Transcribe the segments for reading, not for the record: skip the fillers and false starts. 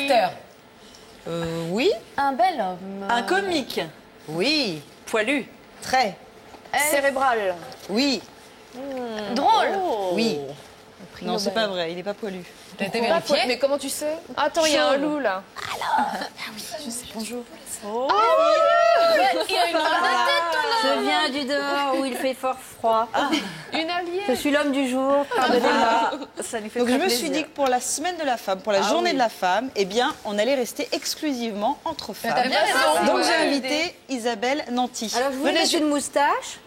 acteur. Oui. Un bel homme. Un comique. Oui. Poilu. Très. Cérébral. Oui. Drôle. Oui. Non, c'est pas vrai, il n'est pas poilu. T'as été vérifié? Mais comment tu sais? Attends, il y a un loup là. Bonjour. Il a une barre de tête, ton homme. Je viens du dehors où il fait fort froid. Une alliée. Je suis l'homme du jour, pardonnez-moi. Ça nous fait Donc je très me suis plaisir. dit que pour la semaine de la femme, pour la journée de la femme, eh bien, on allait rester exclusivement entre femmes. T'as bien raison. Donc j'ai Ouais. invité Isabelle Nanty. Alors, je voulais mettre une moustache,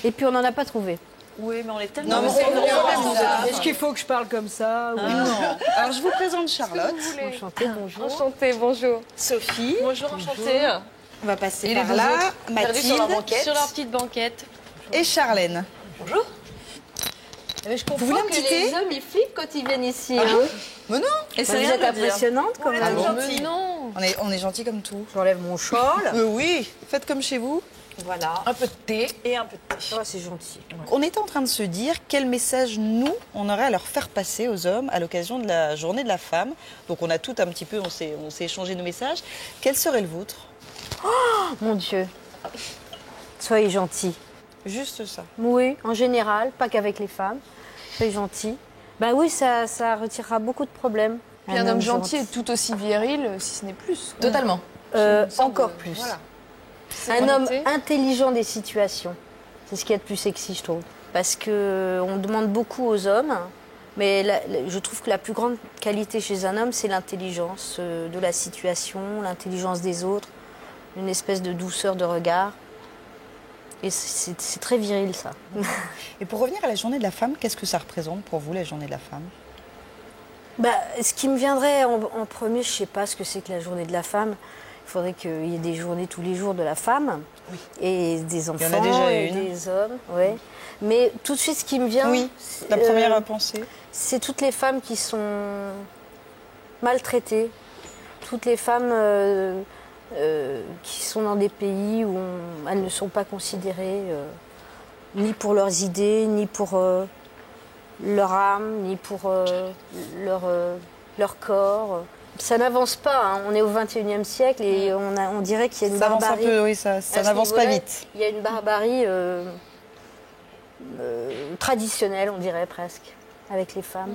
et puis on n'en a pas trouvé. Oui, mais on est tellement... Non, mais c'est Est-ce qu'il faut que je parle comme ça Non. Alors je vous présente Charlotte, Enchantée, bonjour. Enchantée, bonjour. Sophie, Bonjour, enchantée. on va passer Et les par deux là, autres, perdus sur leur Mathilde banquette. Sur leur petite banquette. et Charlène. Mais je comprends Vous voulez un que petit les thé hommes, ils flippent quand ils viennent ici. Ah hein. bon Mais non, Et Bah, c'est vous rien êtes de dire. impressionnante quand même. Ah bon Mais non. on est gentil comme tout. J'enlève mon châle. Oui, faites comme chez vous. Voilà. Un peu de thé. Et un peu de thé. Oh, c'est gentil. On était en train de se dire quel message nous, on aurait à leur faire passer aux hommes à l'occasion de la journée de la femme. Donc on a tout un petit peu, on s'est échangé nos messages. Quel serait le vôtre? Mon Dieu. Soyez gentils. Juste ça. Oui, en général, pas qu'avec les femmes. Soyez gentils. Ben oui, ça retirera beaucoup de problèmes. Puis un homme gentil est tout aussi viril, si ce n'est plus. Totalement. Encore plus. Voilà. Un homme Sérénité. intelligent des situations. C'est ce qui est le plus sexy, je trouve. Parce qu'on demande beaucoup aux hommes, mais je trouve que la plus grande qualité chez un homme, c'est l'intelligence de la situation, l'intelligence des autres, une espèce de douceur de regard. Et c'est très viril, ça. Et pour revenir à la journée de la femme, qu'est-ce que ça représente pour vous, la journée de la femme? Bah, ce qui me viendrait en premier, je ne sais pas ce que c'est que la journée de la femme. Il faudrait qu'il y ait des journées tous les jours de la femme. Oui. Et des enfants, Il y en a déjà et une. des hommes. Ouais. Mais tout de suite, ce qui me vient, Oui, la première pensée. c'est toutes les femmes qui sont maltraitées. Toutes les femmes qui sont dans des pays où elles ne sont pas considérées ni pour leurs idées, ni pour leur âme, ni pour leur corps. Ça n'avance pas, hein. On est au XXIe siècle et on dirait qu'il y a une Ça avance un barbarie. peu, oui, ça À ce n'avance pas niveau-là, vite. Il y a une barbarie traditionnelle, on dirait presque, avec les femmes.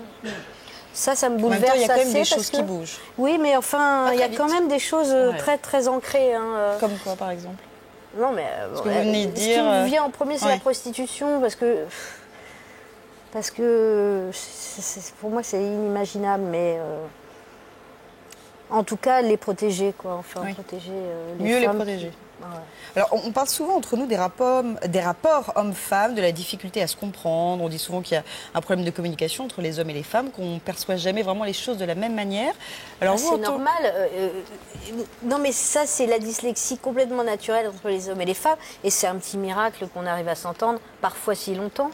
Ça me En même bouleverse temps, il y a quand même assez des parce choses qui que- bougent. Oui, mais enfin, il y a très quand vite. même des choses très très ancrées. Hein. Comme quoi, par exemple? Non, mais Ce que vous venez de ce dire, qui me vient en premier, c'est ouais. la prostitution, parce que pour moi, c'est inimaginable, mais en tout cas, les protéger, quoi. Enfin, Oui. protéger Mieux les femmes. protéger. Ouais. Alors, on parle souvent entre nous des rapports hommes-femmes, de la difficulté à se comprendre. On dit souvent qu'il y a un problème de communication entre les hommes et les femmes, qu'on ne perçoit jamais vraiment les choses de la même manière. Alors, vous, C'est en tant- normal. Non, mais ça, c'est la dyslexie complètement naturelle entre les hommes et les femmes. Et c'est un petit miracle qu'on arrive à s'entendre, parfois si longtemps.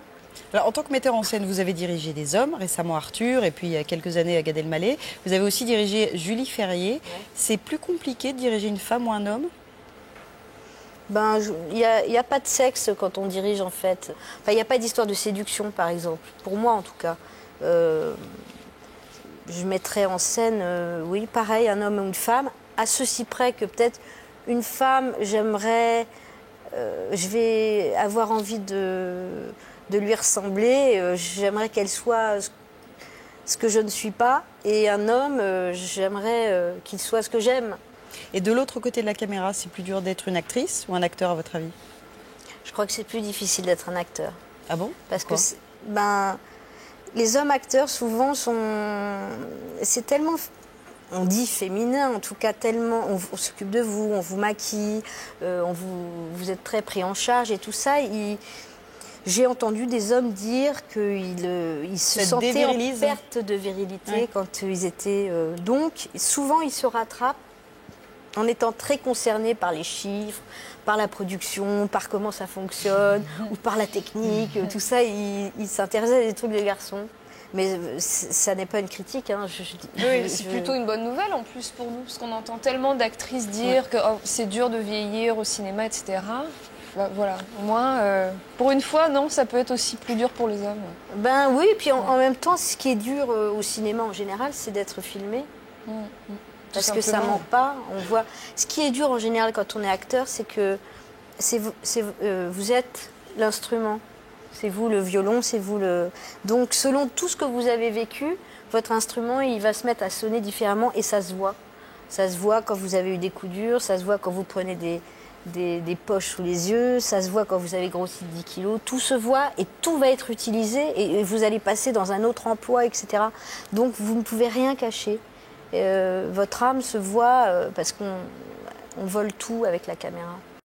Alors, en tant que metteur en scène, vous avez dirigé des hommes, récemment Arthur, et puis il y a quelques années à Gad Elmaleh. Vous avez aussi dirigé Julie Ferrier. C'est plus compliqué de diriger une femme ou un homme? Ben, il n'y a pas de sexe quand on dirige, en fait. Enfin, il n'y a pas d'histoire de séduction, par exemple. Pour moi, en tout cas. Je mettrais en scène, oui, pareil, un homme ou une femme, à ceci près que peut-être une femme, je vais avoir envie de lui ressembler. J'aimerais qu'elle soit ce que je ne suis pas. Et un homme, j'aimerais qu'il soit ce que j'aime. Et de l'autre côté de la caméra, c'est plus dur d'être une actrice ou un acteur, à votre avis? Je crois que c'est plus difficile d'être un acteur. Ah bon? Parce que Pourquoi? les hommes acteurs, souvent, c'est tellement... On dit féminin, en tout cas, tellement... On s'occupe de vous, on vous maquille, vous êtes très pris en charge et tout ça. J'ai entendu des hommes dire qu'ils se Ça sentaient en dévirilise. perte de virilité Ouais. quand ils étaient... donc, souvent, ils se rattrapent en étant très concernés par les chiffres, par la production, par comment ça fonctionne, ou par la technique, tout ça, ils s'intéressaient à des trucs de garçons. Mais ça n'est pas une critique. Hein. Oui, c'est plutôt une bonne nouvelle en plus pour nous, parce qu'on entend tellement d'actrices dire que oh, c'est dur de vieillir au cinéma, etc. Bah, voilà, au moins, pour une fois, non, ça peut être aussi plus dur pour les hommes. Ben oui, puis en même temps, ce qui est dur au cinéma en général, c'est d'être filmé. Parce que ça simplement. ment pas. On voit. Ce qui est dur en général quand on est acteur, c'est que vous êtes l'instrument. C'est vous le violon, c'est vous le. Donc selon tout ce que vous avez vécu, votre instrument il va se mettre à sonner différemment et ça se voit. Ça se voit quand vous avez eu des coups durs, ça se voit quand vous prenez des poches sous les yeux, ça se voit quand vous avez grossi de 10 kilos. Tout se voit et tout va être utilisé et vous allez passer dans un autre emploi, etc. Donc vous ne pouvez rien cacher. Votre âme se voit parce qu'on vole tout avec la caméra.